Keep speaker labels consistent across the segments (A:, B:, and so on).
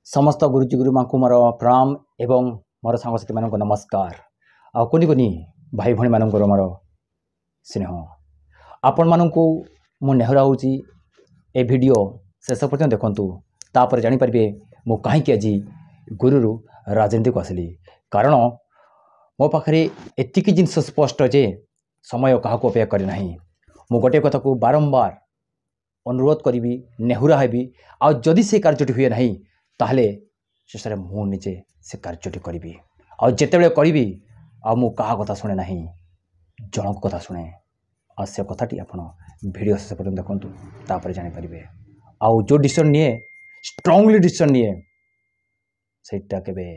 A: समस्त गुरुजी गुरुमा को मोर प्रणाम एवं मोर सांगसाथी मान नमस्कार आ कुनि कुनि भाई भाई मान मोर स्नेह आपण मानू मु नेहराऊँगी ए वीडियो शेष पर्यटन देखु तापर जानीपारे मु कहीं आज गुरु राजनीति को आसली कारण मो पाखे एतिक जिनस स्पष्ट जे समय क्या अपेक्षा करना मु गोटे कथा को बारंबार अनुरोध करी नेहुरा हेबी आदि से कार्य हुए ना ताहले शेष में मु निजे से कार्य करी आते करी मु क्या कथा शुणे ना जनक कथा शुणे आ से कथाटी आप वीडियो शेष पर्यटन देखु तापर जानीपारे आउ जो डिसीजन निए स्ट्रांगली डिसीजन निए सेटा केबे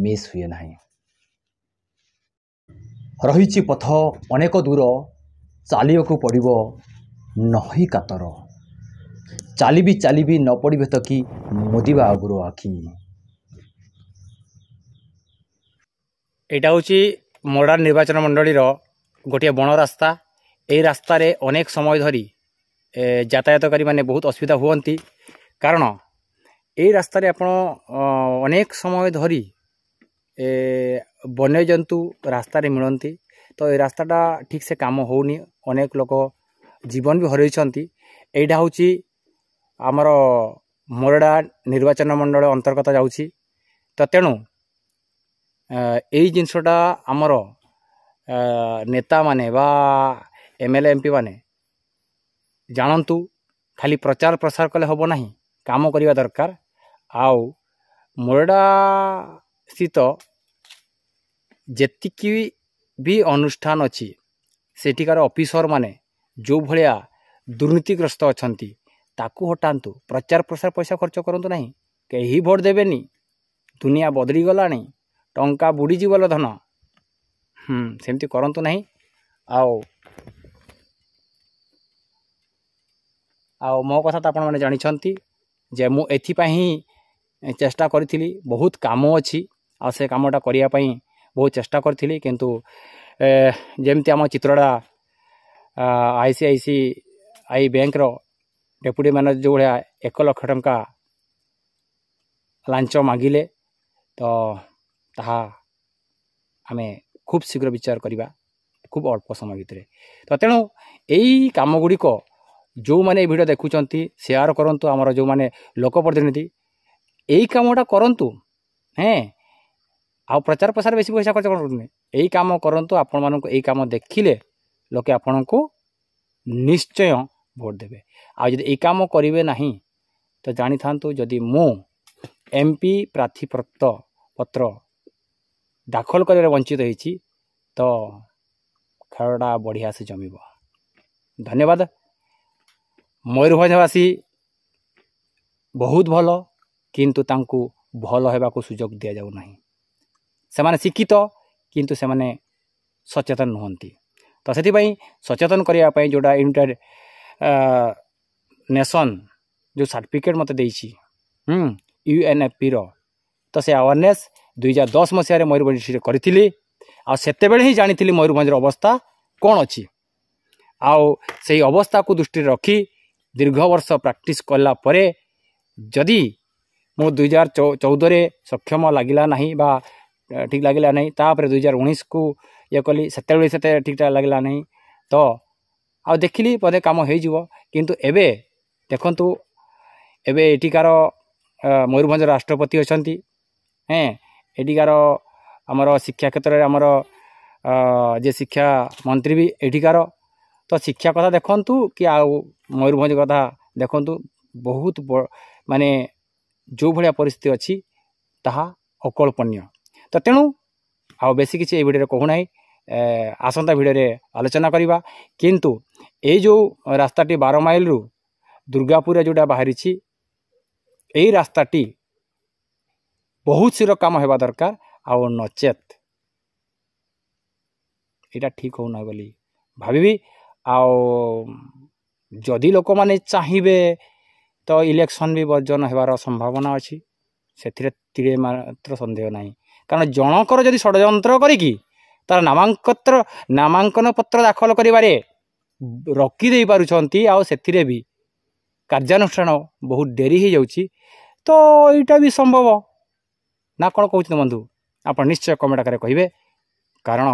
A: मिस हुए ना रही पथ अनेक दूर चलिया को पड़ो नही कातर चली न पड़े तो कि मुदिबा आगुर आखि।
B: यहाँ हूँ मोडार निर्वाचन मंडली गोटे बण रास्ता ये रास्ता रे अनेक समय धरी यातायातकारी माने बहुत असुविधा हुअंती कारण ये रास्ता रे आपण अनेक समय धरी वन्यजंतु रास्ता रे मिलती तो ये रास्ताटा ठीक से काम होनी अनेक लोक जीवन भी हरइछंती। एटा हूँ आमर मोरडा निर्वाचन मंडल अंतर्गत जाउछि तो तेणु यही जिनसटा आमर नेता माने बा एमएलए एमपी माने जानतु खाली प्रचार प्रसार कले हम ना काम करने दरकार। आउ मोरडा स्थित जेतिकी भी अनुष्ठान अच्छी सेठिकार ऑफिसर माने जो भलिया दुर्नीतिग्रस्त अछंती ताकू हटातु प्रचार प्रसार पैसा खर्च करंतु नहीं कहीं भोट देवेनी दुनिया बदली गलानी टंका बुड़ी जीवल धन सेमती करंतु नहीं। आओ मो कथा तो आपण मैंने जानी जे मु एथिपाई चेष्टा करी बहुत काम अच्छी आ से कामटा करने बहुत चेष्टा करी किंतु जमती आम चित्रड़ा ICICI बैंक रो डेप्यूटी मैनेजर जो भाया 1 लाख टंका लांच मागिले तो ताहा आमे खूब शीघ्र विचार करवा खूब अल्प समय भितर तो तेणु यही कम गुड़िक जो मैंने वीडियो देखुंत शेयर करंतु आमर जो मैंने लोकप्रतिनिधि यही कामटा करंतु हैं आ प्रचार प्रसार बेसी पैसा खर्च कर यही काम करंतु आपण मानक यही काम देखिले लोके आपण को निश्चय भोट देवे आ जदि यही काम करेंगे ना तो जानी था जदि मु MP प्रार्थी पत्र दाखल कर वंचित होती तो खेलटा बढ़िया से जमीब। धन्यवाद। मयूरभंजवासी बहुत भल किंतु तांकु भल होगा सुजोग दि जाऊ नहीं से माने शिक्षित किंतु से माने सचेतन नुहंती तो से सचेतन करने जोड़ा यूनाइटेड नेशन जो सर्टिफिकेट मत देछि UNFP रो तो से अवेयरनेस 2010 मसीह मयूरभंज करी आते ही जानी मयूरभंजर अवस्था कौन अच्छी आउ से अवस्था को दृष्टि रखी दीर्घ वर्ष प्रैक्टिस कला परे जदि मो 2014 सक्षम लगिला नहीं बा ठीक लगिला नहीं तापर 2019 को ये कली से ठीक ठाक लगिला नहीं तो आ देखिली पदे काम हो किंतु एबे देखंतु एबे एटिकार मयूरभंज राष्ट्रपति अछंती हैं एटिकार आमर शिक्षा क्षेत्र में आमर जे शिक्षा मंत्री भी एटिकार तो शिक्षा कथा देखंतु कि आ मयूरभंज कथा देखंतु बहुत माने जो भाया परिस्थिति अच्छी ताहा अकल्पनीय तो तेणु आ बेसी किसी ए वीडियो कहूना आसंता वीडियो रे आलोचना करवा किंतु ये जो रास्ताटी 12 माइल रु दुर्गापुर जोटा बाहरी यही रास्ताटी बहुत शीघ्र काम होगा दरकार आउ नचेत यहाँ ठीक होना बोली भावी आउ जदि लोक माने चाहिए तो इलेक्शन भी वर्जन होबार संभावना अच्छी से मात्र संदेह ना कारण जनकर जदि षड्यंत्र करी तार नामांकन पत्र दाखल करिबारे रखी दे पारुछंती आ सेथिरे भी कार्यानुष्ठान बहुत डेरी हो जाउछि ତ ଏଇଟା ବି ସମ୍ଭବ ନା କ'ଣ କହୁଛନ୍ତି ବନ୍ଧୁ? ଆପଣ ନିଶ୍ଚୟ କମେଣ୍ଟ ଆକାରରେ କହିବେ। କାରଣ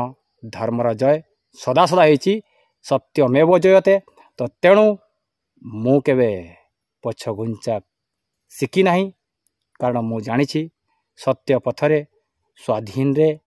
B: ଧର୍ମର ଜୟ ସଦା ସଦା ହେଇଛି, ସତ୍ୟମେବ ଜୟତେ। ତ ତେଣୁ ମୁଁ କେବେ ପଛ ଘୁଞ୍ଚା ଶିଖି ନାହିଁ, କାରଣ ମୁଁ ଜାଣିଛି ସତ୍ୟ ପଥରେ ସ୍ୱାଧୀନରେ